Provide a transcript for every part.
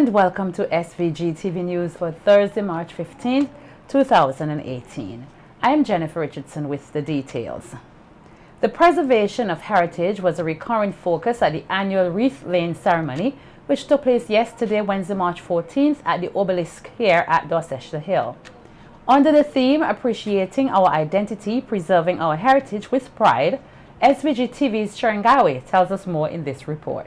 And welcome to SVG-TV News for Thursday, March 15, 2018. I am Jennifer Richardson with the details. The preservation of heritage was a recurring focus at the annual wreath-laying ceremony, which took place yesterday, Wednesday, March 14th, at the obelisk here at Dorchester Hill. Under the theme, Appreciating Our Identity, Preserving Our Heritage with Pride, SVG-TV's Sharon Garwe tells us more in this report.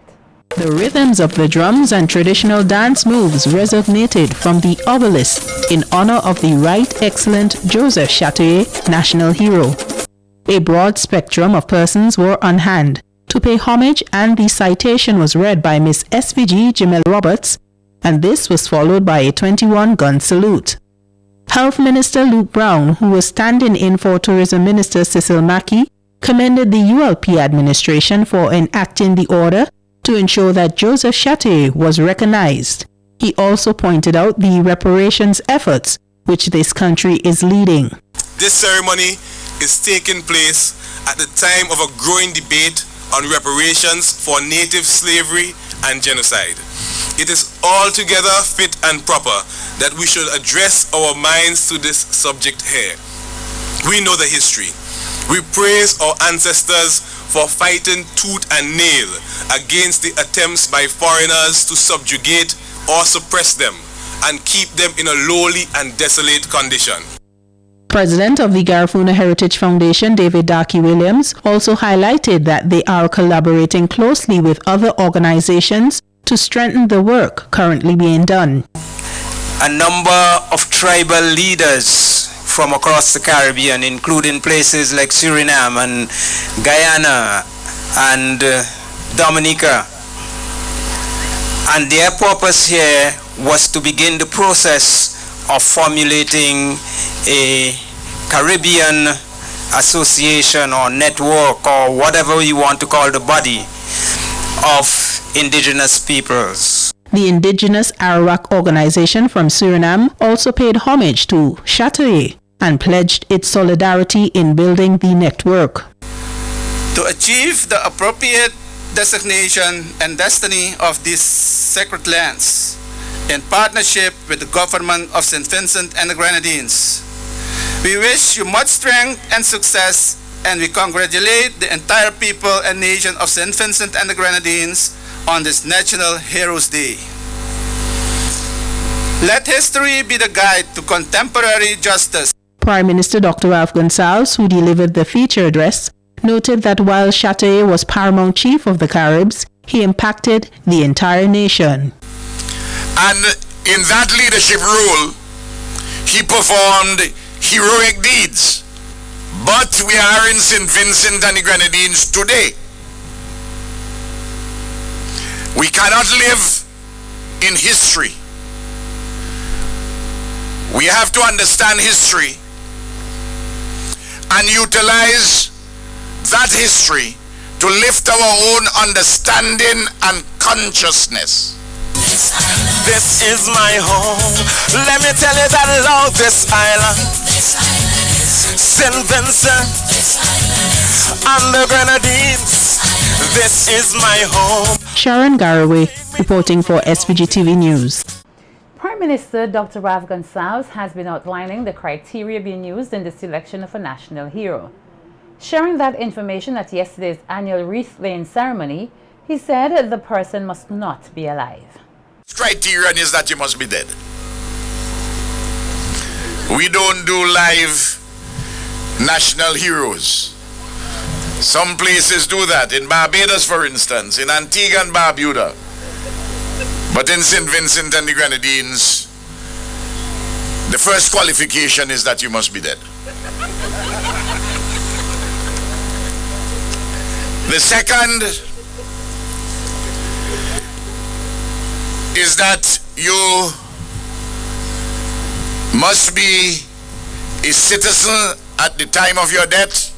The rhythms of the drums and traditional dance moves resonated from the obelisk in honor of the Right Excellent Joseph Chatouillet, national hero. A broad spectrum of persons were on hand to pay homage, and the citation was read by Miss SVG Jamel Roberts, and this was followed by a 21-gun salute. Health Minister Luke Brown, who was standing in for Tourism Minister Cecil Mackey, commended the ULP administration for enacting the order to ensure that Joseph Chatouillet was recognized. He also pointed out the reparations efforts which this country is leading. This ceremony is taking place at the time of a growing debate on reparations for native slavery and genocide. It is altogether fit and proper that we should address our minds to this subject here. We know the history. We praise our ancestors for fighting tooth and nail against the attempts by foreigners to subjugate or suppress them and keep them in a lowly and desolate condition. President of the Garifuna Heritage Foundation, David Darkey Williams, also highlighted that they are collaborating closely with other organizations to strengthen the work currently being done. A number of tribal leaders from across the Caribbean, including places like Suriname and Guyana and Dominica. And their purpose here was to begin the process of formulating a Caribbean association or network or whatever you want to call the body of indigenous peoples. The indigenous Arawak organization from Suriname also paid homage to Chatouillet and pledged its solidarity in building the network. To achieve the appropriate designation and destiny of these sacred lands, in partnership with the government of St. Vincent and the Grenadines, we wish you much strength and success, and we congratulate the entire people and nation of St. Vincent and the Grenadines on this National Heroes Day. Let history be the guide to contemporary justice. Prime Minister Dr. Ralph Gonsalves, who delivered the feature address, noted that while Chatouillet was paramount chief of the Caribs, he impacted the entire nation. And in that leadership role, he performed heroic deeds. But we are in St. Vincent and the Grenadines today. We cannot live in history. We have to understand history and utilize that history to lift our own understanding and consciousness. This is my home. Let me tell you that I love this island. St. Vincent and the Grenadines. This is my home. Sharon Garwe reporting for SVG-TV News. Prime Minister Dr. Ralph Gonsalves has been outlining the criteria being used in the selection of a national hero. Sharing that information at yesterday's annual wreath-laying ceremony, he said the person must not be alive. Criterion is that you must be dead. We don't do live national heroes. Some places do that, in Barbados for instance, in Antigua and Barbuda. But in St. Vincent and the Grenadines, the first qualification is that you must be dead. The second is that you must be a citizen at the time of your death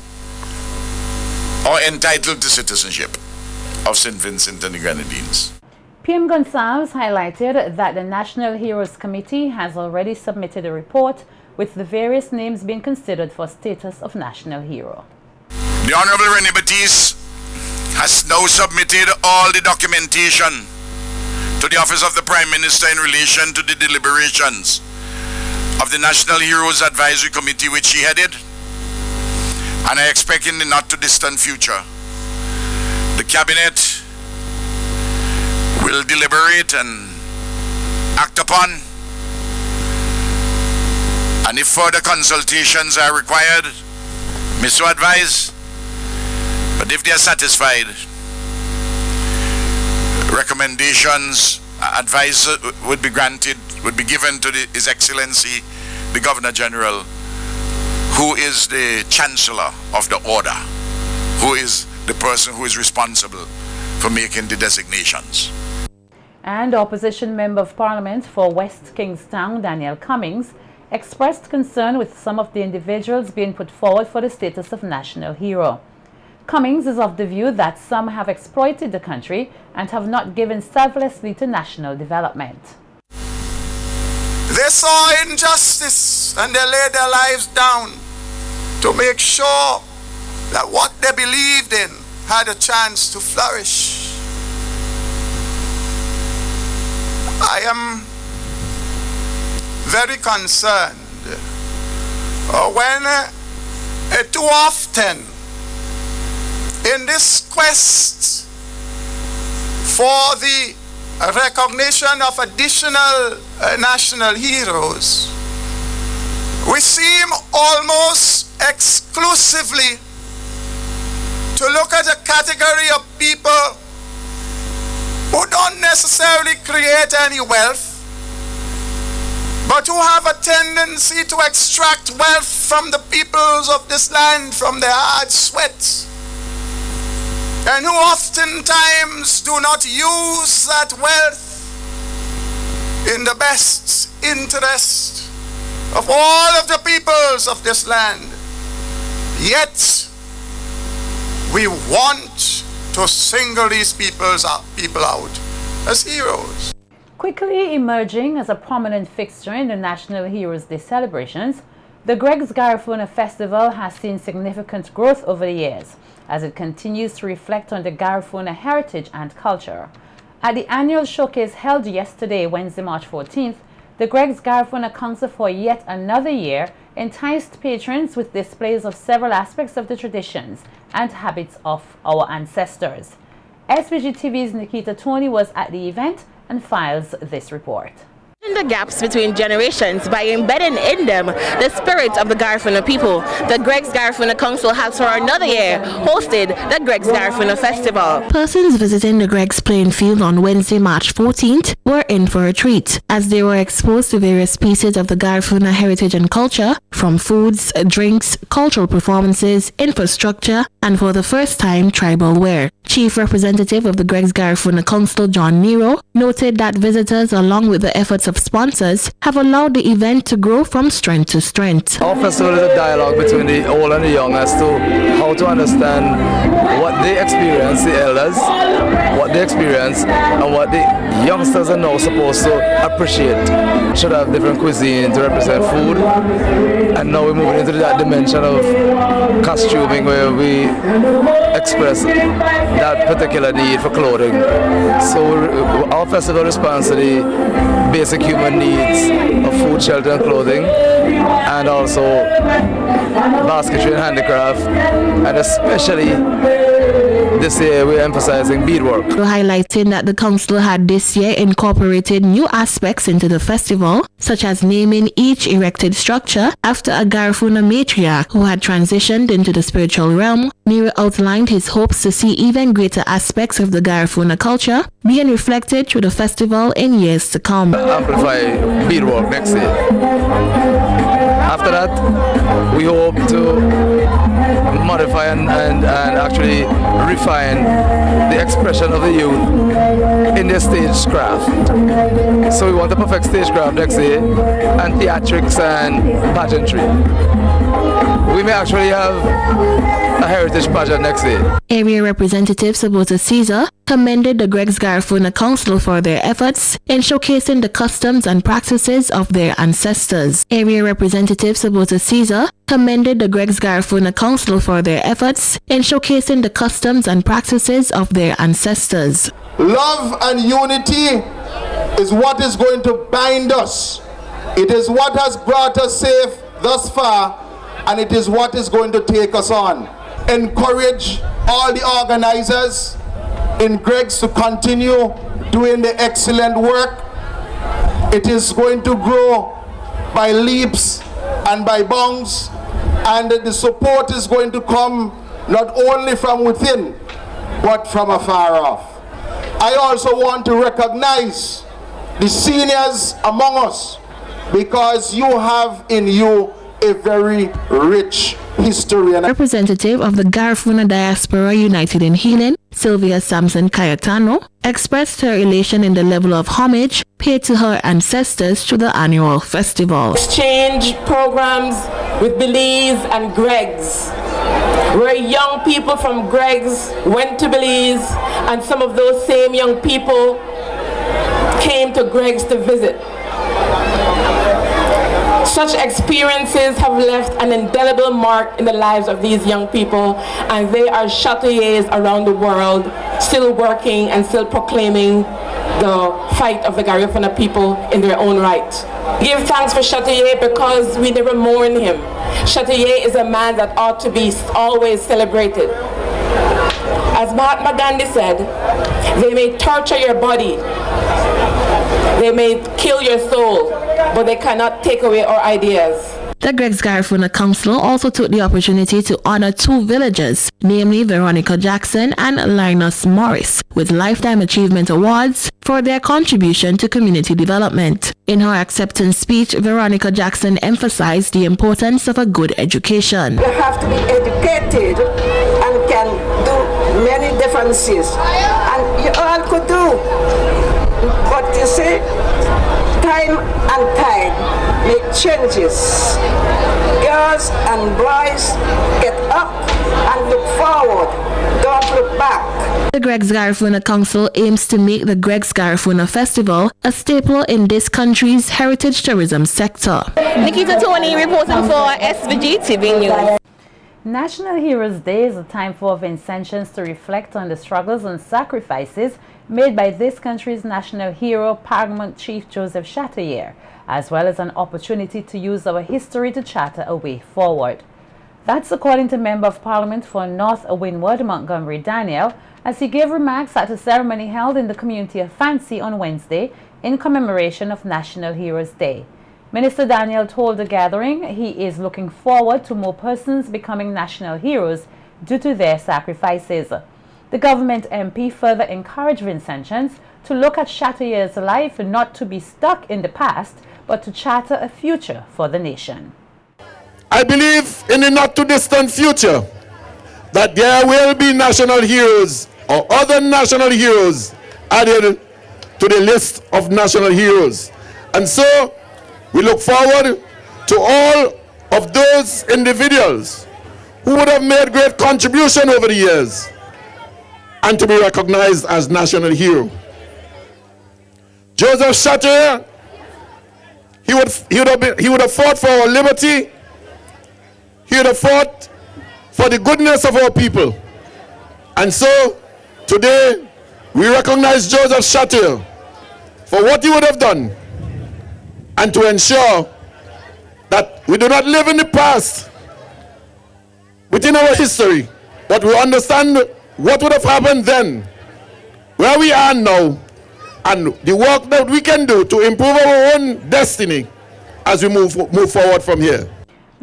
or entitled to citizenship of St. Vincent and the Grenadines. PM Gonsalves highlighted that the National Heroes Committee has already submitted a report with the various names being considered for status of national hero. The Honorable René Batiste has now submitted all the documentation to the Office of the Prime Minister in relation to the deliberations of the National Heroes Advisory Committee which he headed, and I expect in the not too distant future the Cabinet will deliberate and act upon, and if further consultations are required, may so advise. But if they are satisfied, recommendations, advice would be granted, would be given to His Excellency, the Governor General, who is the Chancellor of the Order, who is the person who is responsible for making the designations. And Opposition Member of Parliament for West Kingstown, Daniel Cummings, expressed concern with some of the individuals being put forward for the status of national hero. Cummings is of the view that some have exploited the country and have not given selflessly to national development. They saw injustice and they laid their lives down to make sure that what they believed in had a chance to flourish. I am very concerned when too often in this quest for the recognition of additional national heroes, we seem almost exclusively to look at a category of people who don't necessarily create any wealth, but who have a tendency to extract wealth from the peoples of this land from their hard sweat, and who oftentimes do not use that wealth in the best interest of all of the peoples of this land. Yet we want to single these people out as heroes. Quickly emerging as a prominent fixture in the National Heroes Day celebrations, the Greg's Garifuna Festival has seen significant growth over the years as it continues to reflect on the Garifuna heritage and culture. At the annual showcase held yesterday, Wednesday, March 14th, the Greg's Garifuna Council for yet another year enticed patrons with displays of several aspects of the traditions and habits of our ancestors. SVG-TV's Nikita Tony was at the event and files this report. The gaps between generations by embedding in them the spirit of the Garifuna people, the Greg's Garifuna Council has for another year hosted the Greg's Garifuna Festival. Persons visiting the Greg's playing field on Wednesday, March 14th were in for a treat as they were exposed to various pieces of the Garifuna heritage and culture, from foods, drinks, cultural performances, infrastructure, and for the first time, tribal wear. Chief Representative of the Greg's Garifuna Council, John Nero, noted that visitors, along with the efforts of sponsors, have allowed the event to grow from strength to strength. Our festival is a dialogue between the old and the young as to how to understand what they experience, the elders, what they experience, and what the youngsters are now supposed to appreciate. Should have different cuisine to represent food, and now we're moving into that dimension of costuming where we express that particular need for clothing. So our festival responds to the basic human needs of food, shelter and clothing, and also basketry and handicraft, and especially this year we're emphasizing beadwork. Highlighting that the council had this year incorporated new aspects into the festival, such as naming each erected structure after a Garifuna matriarch who had transitioned into the spiritual realm. Nero outlined his hopes to see even greater aspects of the Garifuna culture being reflected through the festival in years to come. Amplify beadwork next year. After that, we hope to modify and actually refine the expression of the youth in their stagecraft. So we want to perfect stagecraft next year, and theatrics and pageantry. we may actually have a heritage pageant next day. Area Representative Sabota Caesar commended the Greg's Garifuna Council for their efforts in showcasing the customs and practices of their ancestors. Area Representative Sabota Caesar commended the Greg's Garifuna Council for their efforts in showcasing the customs and practices of their ancestors. Love and unity is what is going to bind us. It is what has brought us safe thus far, and it is what is going to take us on. Encourage all the organizers in Greg's to continue doing the excellent work. It is going to grow by leaps and by bounds, and the support is going to come not only from within, but from afar off. I also want to recognize the seniors among us, because you have in you a very rich history. Representative of the Garifuna Diaspora United in Healing, Sylvia Sampson Cayetano, expressed her elation in the level of homage paid to her ancestors through the annual festival. Exchange programs with Belize and Greg's, where young people from Greg's went to Belize, and some of those same young people came to Greg's to visit. Such experiences have left an indelible mark in the lives of these young people, and they are chateliers around the world, still working and still proclaiming the fight of the Garifuna people in their own right. Give thanks for Chatelier because we never mourn him. Chatelier is a man that ought to be always celebrated. As Mahatma Gandhi said, they may torture your body, they may kill your soul, but they cannot take away our ideas. The Greg's Garifuna Council also took the opportunity to honor two villagers, namely Veronica Jackson and Linus Morris, with Lifetime Achievement Awards for their contribution to community development. In her acceptance speech, Veronica Jackson emphasized the importance of a good education. You have to be educated and can do many differences, and you all could do. But you see, time and tide make changes. Girls and boys get up and look forward, don't look back. The Greg's Garifuna Council aims to make the Greg's Garifuna Festival a staple in this country's heritage tourism sector. Nikita Tony reporting for SVG-TV News. National Heroes Day is a time for Vincentians to reflect on the struggles and sacrifices made by this country's national hero, Paramount Chief Joseph Chatelier, as well as an opportunity to use our history to charter a way forward. That's according to Member of Parliament for North Windward, Montgomery Daniel, as he gave remarks at a ceremony held in the community of Fancy on Wednesday in commemoration of National Heroes Day. Minister Daniel told the gathering he is looking forward to more persons becoming national heroes due to their sacrifices. The government MP further encouraged Vincentians to look at Chatelier's life not to be stuck in the past, but to charter a future for the nation. I believe in the not too distant future that there will be national heroes or other national heroes added to the list of national heroes. And so we look forward to all of those individuals who would have made great contribution over the years and to be recognized as national hero. Joseph Chatelier, he would have fought for our liberty. He would have fought for the goodness of our people. And so today we recognize Joseph Chatelier for what he would have done, and to ensure that we do not live in the past within our history, but we understand what would have happened then, where we are now, and the work that we can do to improve our own destiny as we move forward from here.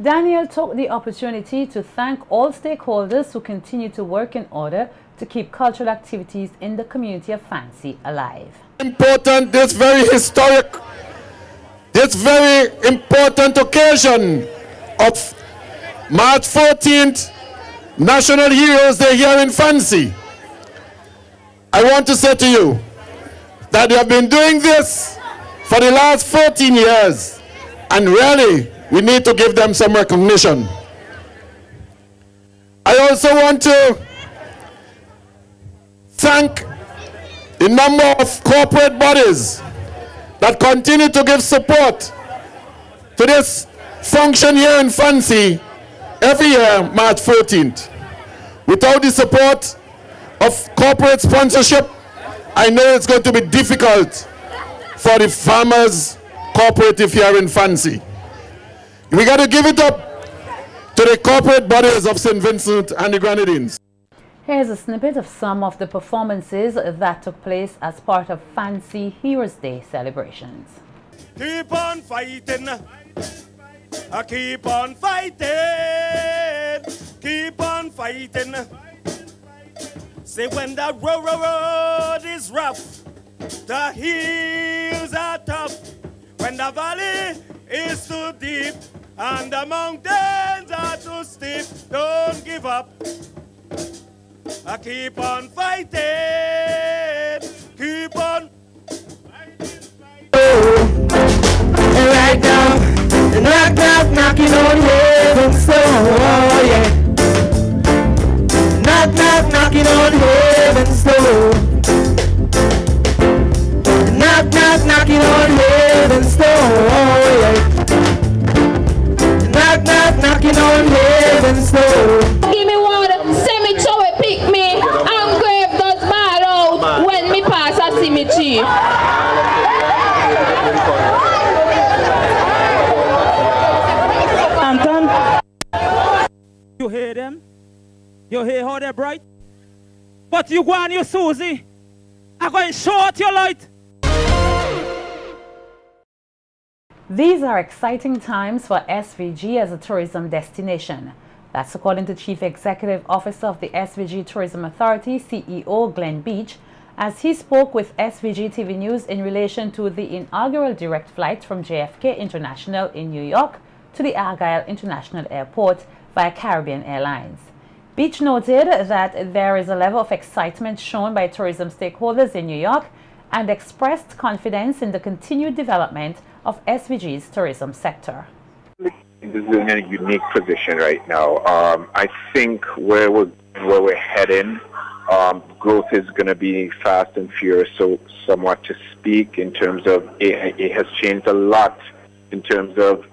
Daniel took the opportunity to thank all stakeholders who continue to work in order to keep cultural activities in the community of Fancy alive. Important, this very historic, this very important occasion of March 14th, National Heroes Day here in Fancy. I want to say to you that they have been doing this for the last 14 years, and really we need to give them some recognition. I also want to thank the number of corporate bodies that continue to give support to this function here in Fancy every year, March 14th. Without the support of corporate sponsorship, I know it's going to be difficult for the farmers cooperative here in Fancy. We got to give it up to the corporate bodies of St. Vincent and the Grenadines. Here's a snippet of some of the performances that took place as part of Fancy Heroes Day celebrations. Keep on fighting, keep on fighting, keep on fighting. Say when the road is rough, the hills are tough. When the valley is too deep and the mountains are too steep, don't give up. Keep on fighting, keep on. Right now, knock, knock, knocking on heaven's door, oh yeah. Knock, knock, knocking on heaven's door. Knock, knock, knocking on heaven's door, oh yeah. Knock, knock, knocking on heaven's door. Give me water, send me to it, pick me. I'm grave does bad out when me pass a see me chief. Anton, you hear them? You hear how they're bright? But you go on you Susie, I'm going to short your light. These are exciting times for SVG as a tourism destination. That's according to Chief Executive Officer of the SVG Tourism Authority, CEO Glenn Beach, as he spoke with SVG-TV News in relation to the inaugural direct flight from JFK International in New York to the Argyle International Airport via Caribbean Airlines. Beach noted that there is a level of excitement shown by tourism stakeholders in New York and expressed confidence in the continued development of SVG's tourism sector. This is in a unique position right now. I think where we're heading, growth is going to be fast and furious, so somewhat to speak in terms of it has changed a lot in terms of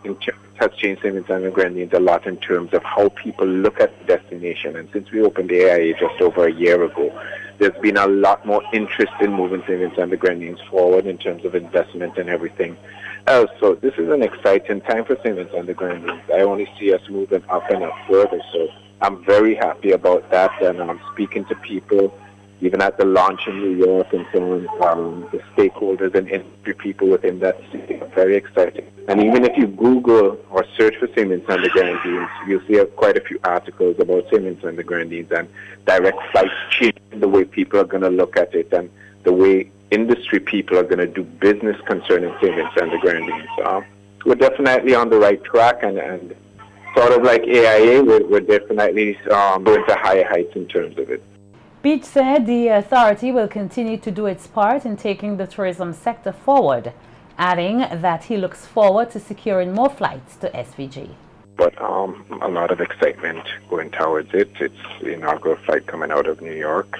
has changed St. Vincent and Grenadines a lot in terms of how people look at the destination. And since we opened the AIA just over a year ago, there's been a lot more interest in moving St. Vincent and the Grenadines forward in terms of investment and everything else. So this is an exciting time for St. Vincent and the Grenadines. I only see us moving up and up further. So I'm very happy about that, and I'm speaking to people even at the launch in New York and so on, the stakeholders and industry people within that city are very excited. And even if you Google or search for St. Vincent and the Grenadines, you'll see quite a few articles about St. Vincent and the Grenadines and direct flights changing the way people are going to look at it and the way industry people are going to do business concerning St. Vincent and the Grenadines. We're definitely on the right track, and sort of like AIA, we're definitely going to higher heights in terms of it. Beach said the authority will continue to do its part in taking the tourism sector forward, adding that he looks forward to securing more flights to SVG. But a lot of excitement going towards it. It's the inaugural flight coming out of New York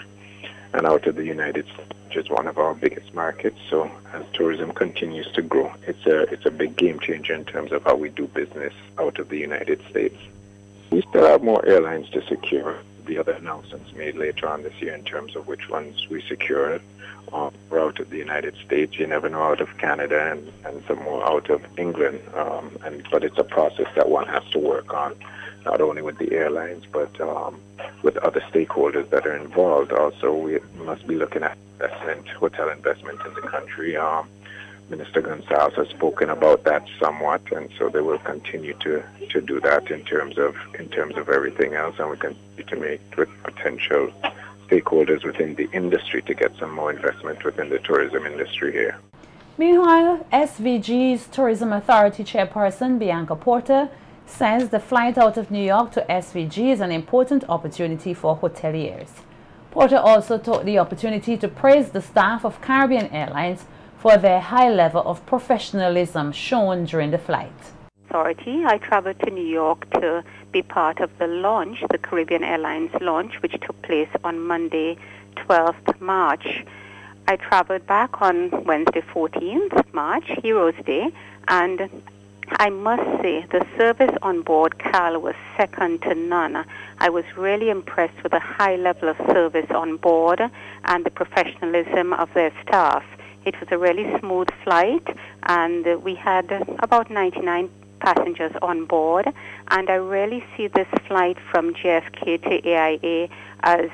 and out of the United States, which is one of our biggest markets. So as tourism continues to grow, it's a big game changer in terms of how we do business out of the United States. We still have more airlines to secure. The other announcements made later on this year in terms of which ones we secure we're out of the United States. You never know, out of Canada and some more out of England. But it's a process that one has to work on, not only with the airlines, but with other stakeholders that are involved. Also, we must be looking at investment, hotel investment in the country. Minister Gonzalez has spoken about that somewhat, and so they will continue to do that in terms of everything else, and we continue to meet with potential stakeholders within the industry to get some more investment within the tourism industry here. Meanwhile, SVG's Tourism Authority Chairperson Bianca Porter says the flight out of New York to SVG is an important opportunity for hoteliers. Porter also took the opportunity to praise the staff of Caribbean Airlines for their high level of professionalism shown during the flight. Authority. I traveled to New York to be part of the launch, the Caribbean Airlines launch, which took place on Monday, 12th March. I traveled back on Wednesday, 14th March, Heroes Day, and I must say the service on board CAL was second to none. I was really impressed with the high level of service on board and the professionalism of their staff. It was a really smooth flight, and we had about 99 passengers on board, and I really see this flight from JFK to AIA as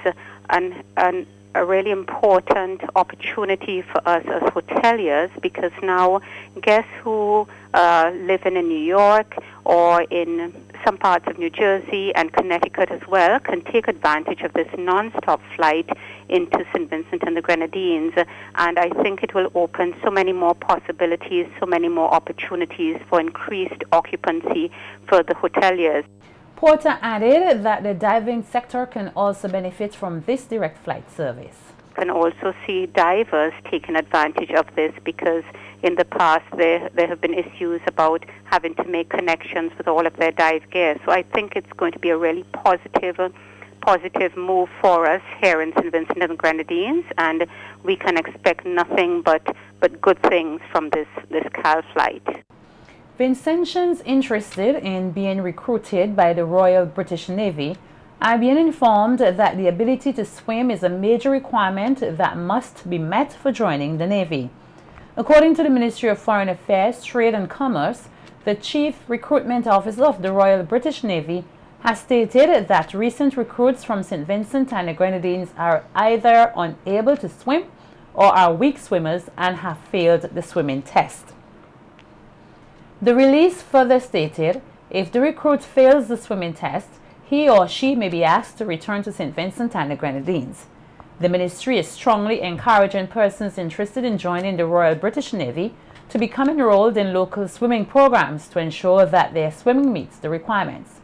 a really important opportunity for us as hoteliers, because now guests who live in New York or in some parts of New Jersey and Connecticut as well can take advantage of this non-stop flight into St. Vincent and the Grenadines, and I think it will open so many more possibilities, so many more opportunities for increased occupancy for the hoteliers. Porter added that the diving sector can also benefit from this direct flight service. Can also see divers taking advantage of this, because in the past there have been issues about having to make connections with all of their dive gear. So I think it's going to be a really positive move for us here in St. Vincent and the Grenadines, and we can expect nothing but good things from this CAL flight. Vincentians interested in being recruited by the Royal British Navy are being informed that the ability to swim is a major requirement that must be met for joining the Navy. According to the Ministry of Foreign Affairs, Trade and Commerce, the Chief Recruitment Officer of the Royal British Navy has stated that recent recruits from St. Vincent and the Grenadines are either unable to swim or are weak swimmers and have failed the swimming test. The release further stated, if the recruit fails the swimming test, he or she may be asked to return to St. Vincent and the Grenadines. The ministry is strongly encouraging persons interested in joining the Royal British Navy to become enrolled in local swimming programs to ensure that their swimming meets the requirements.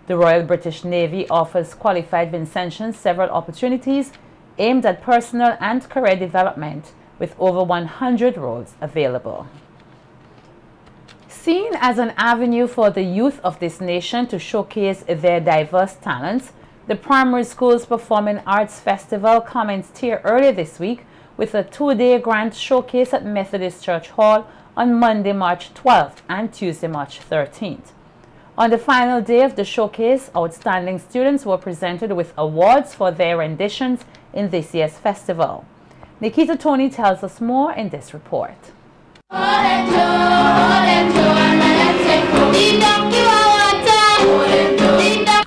The Royal British Navy offers qualified Vincentians several opportunities aimed at personal and career development, with over 100 roles available. Seen as an avenue for the youth of this nation to showcase their diverse talents, the Primary Schools Performing Arts Festival commenced here earlier this week with a two-day grand showcase at Methodist Church Hall on Monday, March 12th and Tuesday, March 13th. On the final day of the showcase, outstanding students were presented with awards for their renditions in this year's festival. Nikita Tony tells us more in this report.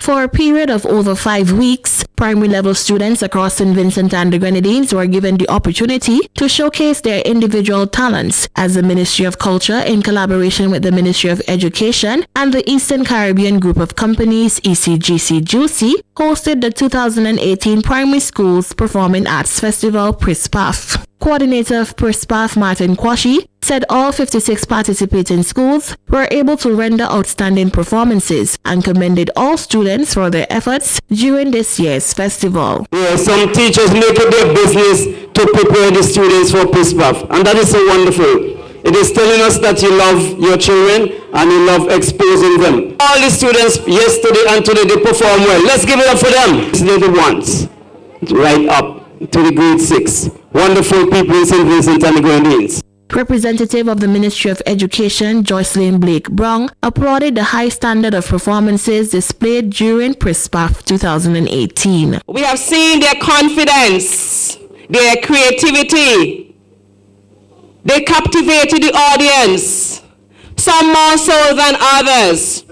For a period of over 5 weeks, primary level students across St. Vincent and the Grenadines were given the opportunity to showcase their individual talents as the Ministry of Culture, in collaboration with the Ministry of Education and the Eastern Caribbean Group of Companies, ECGC-JUICY, hosted the 2018 Primary Schools Performing Arts Festival, PRISPAF. Coordinator of PRISPAF, Martin Quashi, said all 56 participating schools were able to render outstanding performances and commended all students for their efforts during this year's festival. Yeah, some teachers make it their business to prepare the students for PRISPAF, and that is so wonderful. It is telling us that you love your children and you love exposing them. All the students yesterday and today, they perform well. Let's give it up for them. These little ones, right up to the grade 6. Wonderful people in St. Vincent and the Grenadines. Representative of the Ministry of Education, Joycelyn Blake Brown, applauded the high standard of performances displayed during PRISPAF 2018. We have seen their confidence, their creativity. They captivated the audience, some more so than others.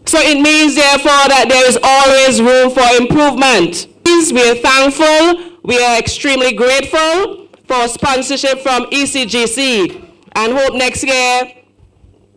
So it means, therefore, that there is always room for improvement. We are thankful, we are extremely grateful for sponsorship from ECGC, and hope next year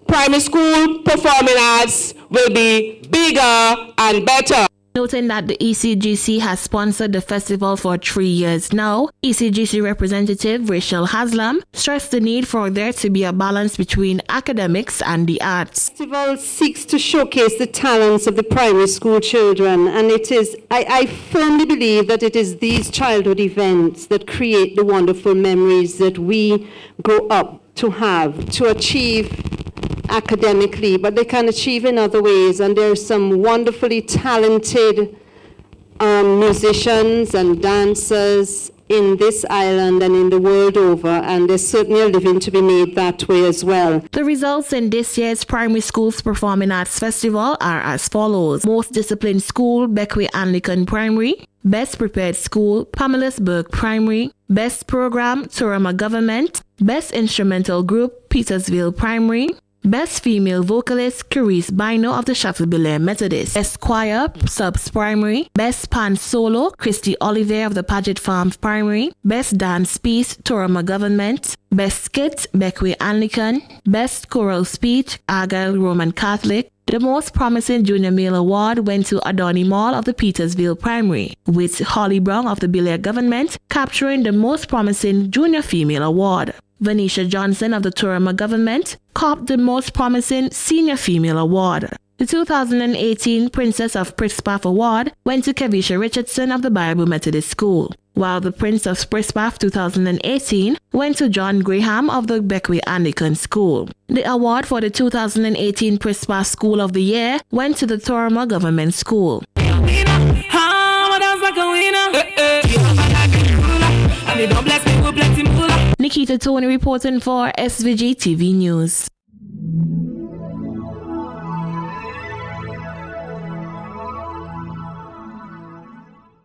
primary school performing arts will be bigger and better. Noting that the ECGC has sponsored the festival for 3 years now, ECGC representative Rachel Haslam stressed the need for there to be a balance between academics and the arts. The festival seeks to showcase the talents of the primary school children, and it is, I firmly believe that it is these childhood events that create the wonderful memories that we grow up to have, to achieve academically, but they can achieve in other ways. And there are some wonderfully talented musicians and dancers in this island and in the world over, and there's certainly a living to be made that way as well. The results in this year's Primary Schools Performing Arts Festival are as follows. Most Disciplined School, Beckwith Anglican Primary. Best Prepared School, Pamela's Primary. Best Program, Turama Government. Best Instrumental Group, Petersville Primary. Best Female Vocalist, Carice Bino of the Chateaubelair Methodist. Best Choir, Subs Primary. Best Pan Solo, Christy Oliver of the Paget Farms Primary. Best Dance Piece, Turama Government. Best Skit, Beckwith Anglican. Best Choral Speech, Argyle Roman Catholic. The Most Promising Junior Male Award went to Adoni Mall of the Petersville Primary, with Holly Brown of the Belair Government capturing the Most Promising Junior Female Award. Venetia Johnson of the Turama Government copped the Most Promising Senior Female Award. The 2018 Princess of Prispaf Award went to Kevisha Richardson of the Bible Methodist School, while the Prince of Prispaf 2018 went to John Graham of the Beckwith Anglican School. The award for the 2018 Prispaf School of the Year went to the Turama Government School. Nikita Tony reporting for SVG-TV News.